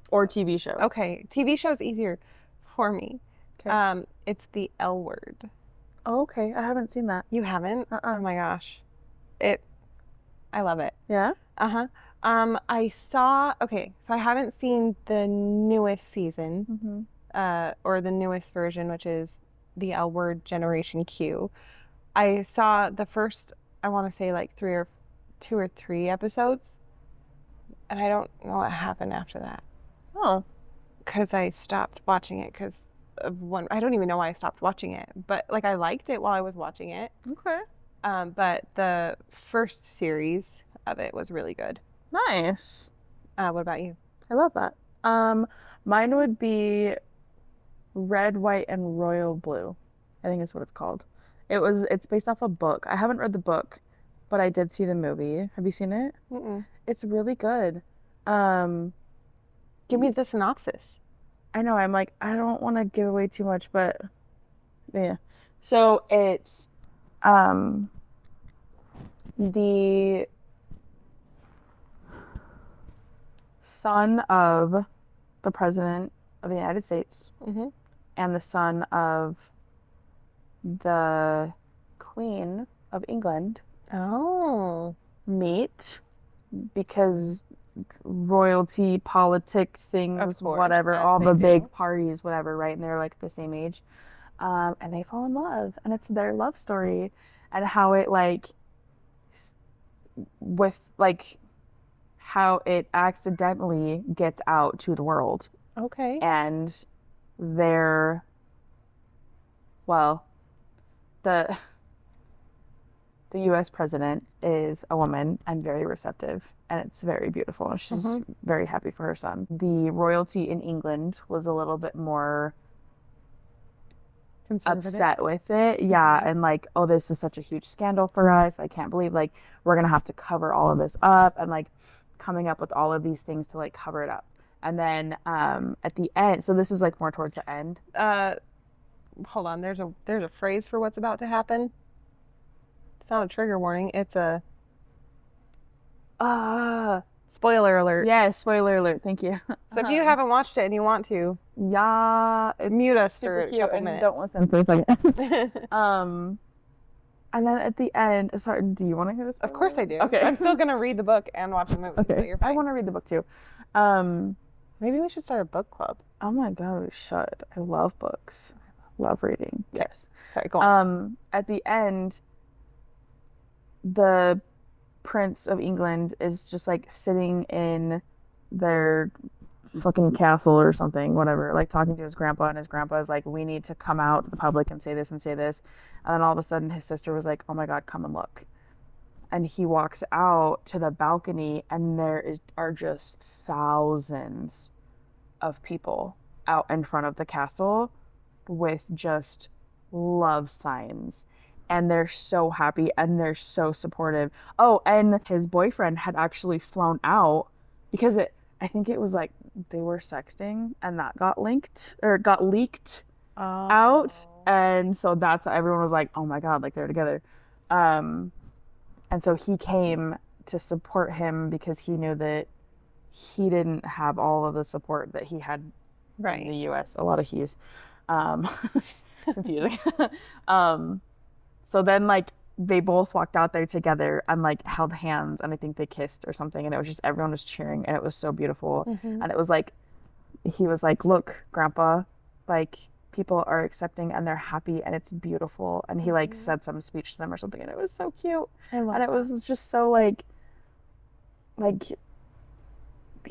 Or TV show? Okay. TV show is easier for me. Okay. It's The L Word. Oh, okay. I haven't seen that. You haven't? Oh my gosh. I love it. Yeah? So I haven't seen the newest season, or the newest version, which is the L Word Generation Q. I saw the first, I want to say like 2 or 3 episodes, and I don't know what happened after that. Oh. Because I stopped watching it because of I don't even know why I stopped watching it, but like I liked it while I was watching it. Okay. But the first series of it was really good. Nice. What about you? I love that. Mine would be Red, White, and Royal Blue. I think is what it's called. It's based off a book. I haven't read the book, but I did see the movie. Have you seen it? It's really good. Give me the synopsis. I know. I'm like, I don't want to give away too much, but yeah. So it's son of the President of the United States Mm-hmm. and the son of the Queen of England Oh. meet because royalty, politic Of things, course, whatever, as all they the do. big parties, whatever, right? And they're like the same age. And they fall in love, and it's their love story, and how it like with like how it accidentally gets out to the world, Okay. and they're well, the the US president is a woman and very receptive, and it's very beautiful. And she's very happy for her son. The royalty in England was a little bit more upset with it. Yeah, and like, oh, this is such a huge scandal for us. I can't believe like we're gonna have to cover all of this up, and like coming up with all of these things to like cover it up. And then at the end, so this is like more towards the end. Hold on. There's a phrase for what's about to happen. It's not a trigger warning. It's a spoiler alert. Yeah, spoiler alert. Thank you. So if you haven't watched it and you want to, yeah, it's mute us super for a cute couple and minutes. don't listen for a second. And then at the end, sorry, do you want to hear this? Of course I do. Okay. I'm still gonna read the book and watch the movie. Okay. So you're fine. I want to read the book too. Maybe we should start a book club. Oh my God, we should. I love books. Love reading. Yes. Sorry, go on. At the end, the Prince of England is just like sitting in their fucking castle or something, whatever, like talking to his grandpa, and his grandpa is like, we need to come out to the public and say this and say this. And then all of a sudden his sister was like, oh my God, come and look. And he walks out to the balcony, and are just thousands of people out in front of the castle with just love signs. And they're so happy and they're so supportive. Oh, and his boyfriend had actually flown out because I think it was like they were sexting and that got leaked out. And so that's everyone was like, oh my God, like they're together. And so he came to support him because he knew that he didn't have all of the support that he had in the US. A lot of he's confusing. So then like they both walked out there together and like held hands, and I think they kissed or something, and it was just everyone was cheering, and it was so beautiful. And it was like he was like, look, grandpa, like people are accepting and they're happy and it's beautiful. And he like said some speech to them or something, and it was so cute. And it was just so like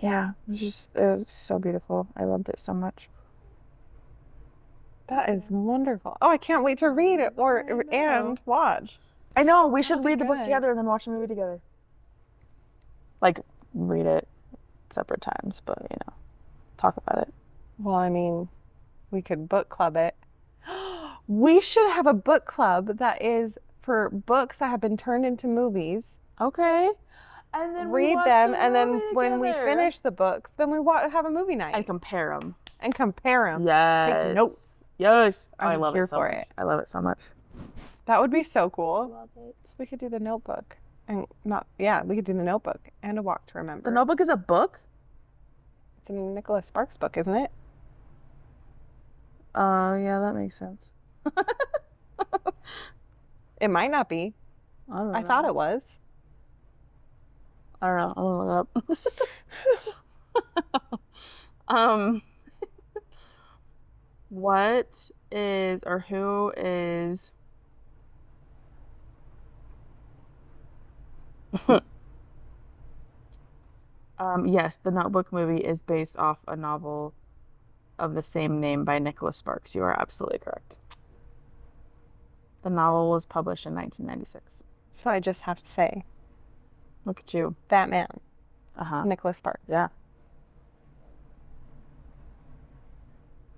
yeah, it was so beautiful. I loved it so much. That is wonderful. Oh, I can't wait to read it and watch. I know, we should read the book together and then watch the movie together. Like, read it separate times, but, you know, talk about it. Well, I mean, we could book club it. We should have a book club that is for books that have been turned into movies. Okay. And then read them, and then when we finish the books, then we have a movie night. And compare them. Yes. Take notes. Yes. I love it so much. I love it so much. That would be so cool. Love it. We could do the Notebook. We could do the Notebook and A Walk to Remember. The Notebook is a book? It's a Nicholas Sparks book, isn't it? Yeah, that makes sense. It might not be. I don't know. I thought it was. I don't know. I'll look it up. What is or who is yes, the Notebook movie is based off a novel of the same name by Nicholas Sparks. You are absolutely correct. The novel was published in 1996. So I just have to say, look at you. That man. Nicholas Sparks. Yeah.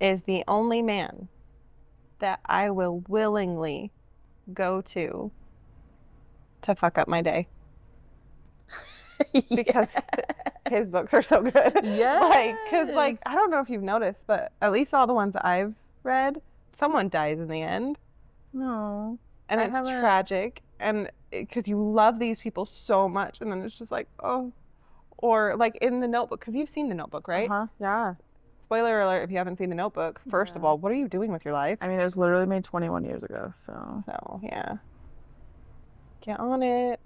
Is the only man that I will willingly go to fuck up my day. Because his books are so good. Yeah. Because I don't know if you've noticed, but at least all the ones I've read, someone dies in the end. No. And it's tragic. And because you love these people so much, and then it's just like, oh, Or like in The Notebook, because you've seen The Notebook, right? Yeah. Spoiler alert if you haven't seen The Notebook. First of all, what are you doing with your life? I mean, it was literally made 21 years ago, so. So, yeah. Get on it.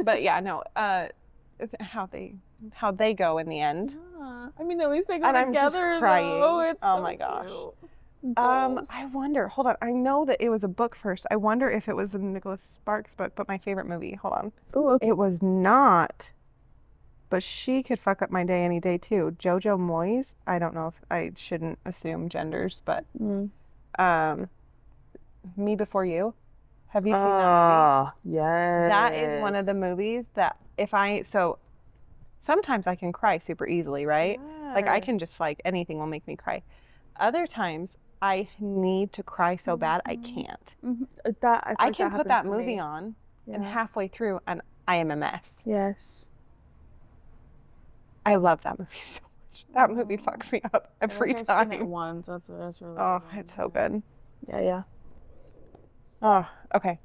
But yeah, no, how they go in the end. Yeah. I mean, at least they go And I'm just together, crying. though. It's Oh so my gosh. cute. Goals. I wonder, hold on. I know that it was a book first. I wonder if it was a Nicholas Sparks book, but my favorite movie. Hold on. Ooh, okay. It was not. But she could fuck up my day any day too. Jojo Moyes. I don't know if I shouldn't assume genders, but Me Before You. Have you seen that movie? Yes. That is one of the movies that sometimes I can cry super easily, right? Yeah. Like I can just like anything will make me cry. Other times I need to cry so bad I can't. I can put that movie on and halfway through and I am a mess. Yes. I love that movie so much. That movie fucks me up every time. I've seen it once. That's really good. It's so good. Yeah. Oh, okay.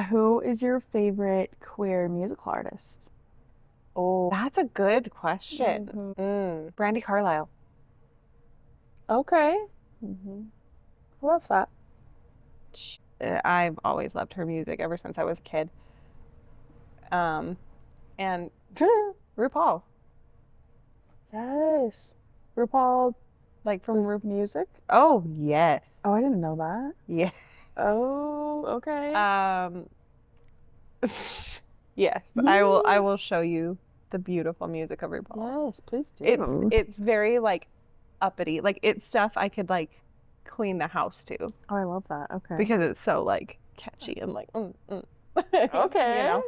Who is your favorite queer musical artist? Oh, that's a good question. Brandy Carlisle. Okay. Love that. I've always loved her music ever since I was a kid. And RuPaul. Yes. RuPaul, like from RuPaul Music? Oh, yes. Oh, I didn't know that. Yeah. Oh, okay. Yes, I will show you the beautiful music of RuPaul. Yes, please do. It's very like uppity. Like it's stuff I could like clean the house to. Oh, I love that. Okay. Because it's so like catchy and like Okay. You know?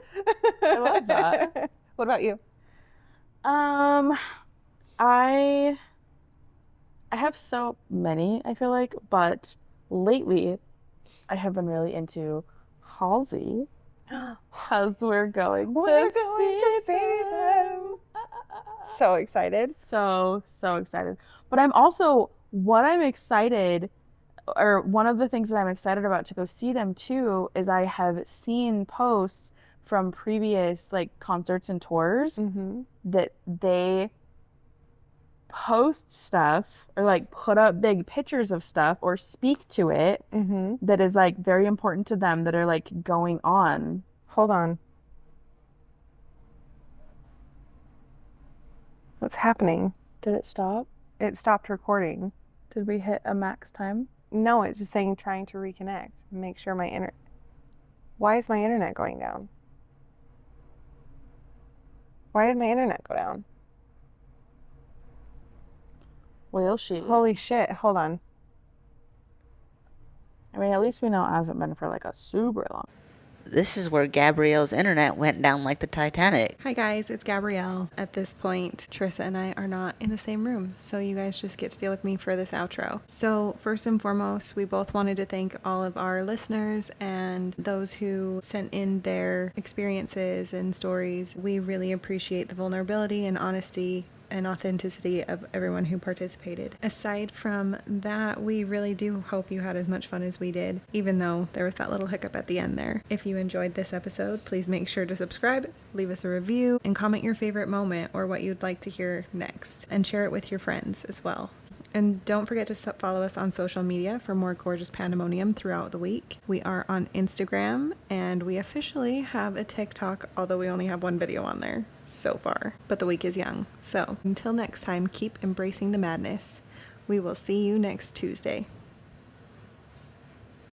I love that. What about you? I have so many, I feel like, but lately I have been really into Halsey. As we're going to see them. So excited. So excited. But I'm also, one of the things that I'm excited about to go see them too is I have seen posts from previous like concerts and tours that they post stuff or like put up big pictures of stuff or speak to it that is like very important to them that are like going on. Hold on. What's happening? Did it stop? It stopped recording. Did we hit a max time? No, it's just saying trying to reconnect. Make sure Why is my internet going down? Why did my internet go down? Will she? Holy shit, hold on. I mean, at least we know it hasn't been for like a super long. This is where Gabrielle's internet went down like the Titanic. Hi guys, it's Gabrielle. At this point, Trissa and I are not in the same room, so you guys just get to deal with me for this outro. So first and foremost, we both wanted to thank all of our listeners and those who sent in their experiences and stories. We really appreciate the vulnerability and honesty and authenticity of everyone who participated. Aside from that, we really do hope you had as much fun as we did, even though there was that little hiccup at the end there. If you enjoyed this episode, please make sure to subscribe, leave us a review, and comment your favorite moment or what you'd like to hear next, and share it with your friends as well. And don't forget to follow us on social media for more gorgeous pandemonium throughout the week. We are on Instagram, and we officially have a TikTok, although we only have one video on there so far. But the week is young. So until next time, keep embracing the madness. We will see you next Tuesday.